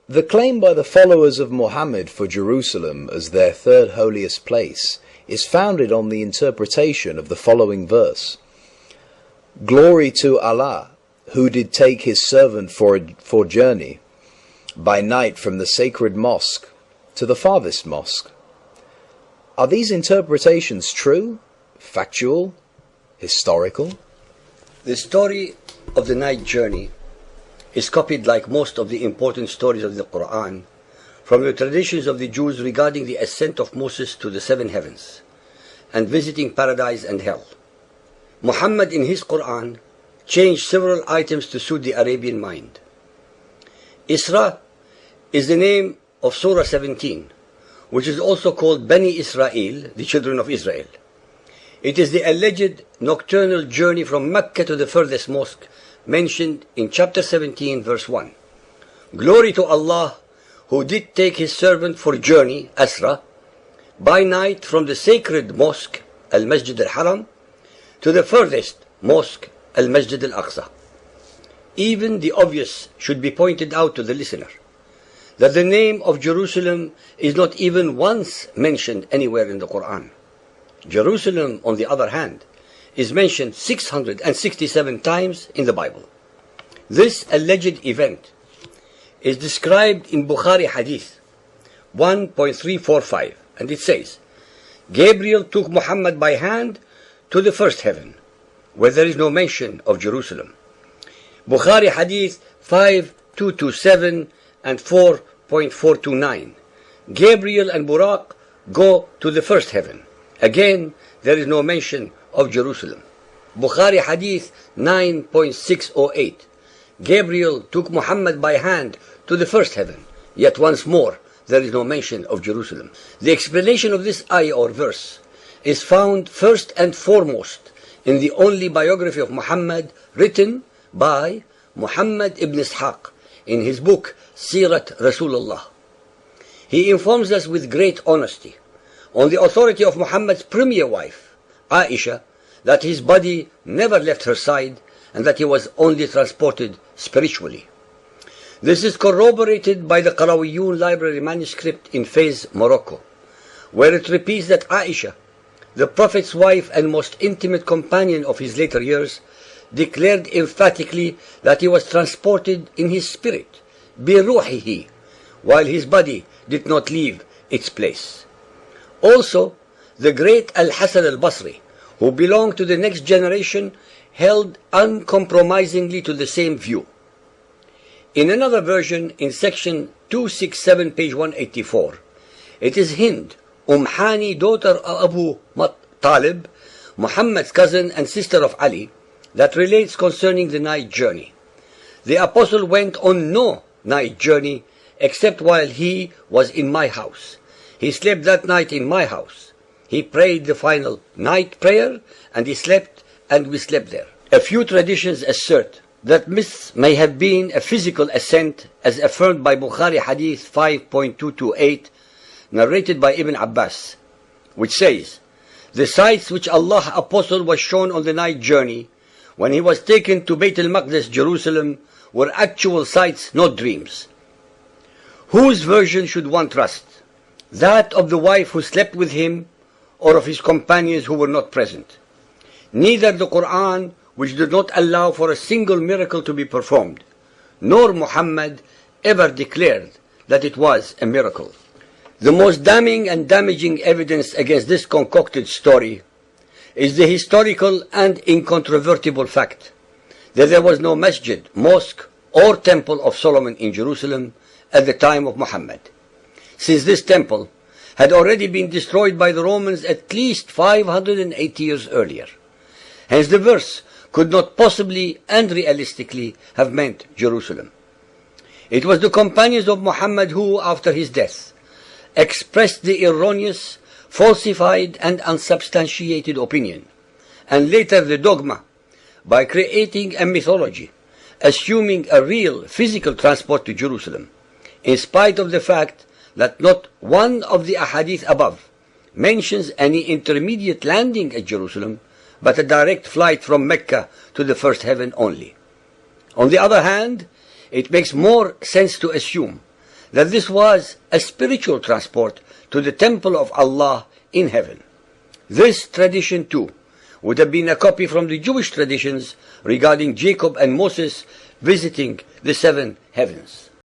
The claim by the followers of Muhammad for Jerusalem as their third holiest place is founded on the interpretation of the following verse. Glory to Allah, who did take his servant for journey by night from the sacred mosque to the farthest mosque. Are these interpretations true, factual, historical? The story of the night journey is copied, like most of the important stories of the Quran, from the traditions of the Jews regarding the ascent of Moses to the seven heavens and visiting paradise and hell. Muhammad in his Quran changed several items to suit the Arabian mind. Isra is the name of Surah 17, which is also called Bani Israel, the children of Israel. It is the alleged nocturnal journey from Mecca to the furthest mosque mentioned in chapter 17, verse 1. Glory to Allah, who did take his servant for journey, Asra, by night from the sacred mosque, Al-Masjid al-Haram, to the furthest mosque, Al-Masjid al-Aqsa. Even the obvious should be pointed out to the listener, that the name of Jerusalem is not even once mentioned anywhere in the Quran. Jerusalem, on the other hand, is mentioned 667 times in the Bible. This alleged event is described in Bukhari Hadith 1.345, and it says, Gabriel took Muhammad by hand to the first heaven, where there is no mention of Jerusalem. Bukhari Hadith 5227 and 4.429. Gabriel and Buraq go to the first heaven. Again, there is no mention of Jerusalem. Bukhari Hadith 9.608. Gabriel took Muhammad by hand to the first heaven. Yet once more, there is no mention of Jerusalem. The explanation of this ayah or verse is found first and foremost in the only biography of Muhammad written by Muhammad ibn Ishaq in his book Sirat Rasulullah. He informs us with great honesty, on the authority of Muhammad's premier wife, Aisha, that his body never left her side and that he was only transported spiritually. This is corroborated by the Qarawiyun library manuscript in Fez, Morocco, where it repeats that Aisha, the Prophet's wife and most intimate companion of his later years, declared emphatically that he was transported in his spirit, biruhihi, while his body did not leave its place. Also, the great Al-Hasan al-Basri, who belonged to the next generation, held uncompromisingly to the same view. In another version, in section 267, page 184, it is Hind, Hani, daughter of Abu Talib, Muhammad's cousin and sister of Ali, that relates concerning the night journey. The apostle went on no night journey except while he was in my house. He slept that night in my house. He prayed the final night prayer, and he slept, and we slept there. A few traditions assert that this may have been a physical ascent, as affirmed by Bukhari Hadith 5.228, narrated by Ibn Abbas, which says, the sights which Allah's apostle was shown on the night journey, when he was taken to Bayt al-Maqdis, Jerusalem, were actual sights, not dreams. Whose version should one trust? That of the wife who slept with him, or of his companions who were not present? Neither the Quran, which did not allow for a single miracle to be performed, nor Muhammad ever declared that it was a miracle. The most damning and damaging evidence against this concocted story is the historical and incontrovertible fact that there was no masjid, mosque, or temple of Solomon in Jerusalem at the time of Muhammad, since this temple had already been destroyed by the Romans at least 580 years earlier. Hence the verse could not possibly and realistically have meant Jerusalem. It was the companions of Muhammad who, after his death, expressed the erroneous, falsified and unsubstantiated opinion, and later the dogma, by creating a mythology, assuming a real physical transport to Jerusalem, in spite of the fact that not one of the ahadith above mentions any intermediate landing at Jerusalem, but a direct flight from Mecca to the first heaven only. On the other hand, it makes more sense to assume that this was a spiritual transport to the temple of Allah in heaven. This tradition too would have been a copy from the Jewish traditions regarding Jacob and Moses visiting the seven heavens.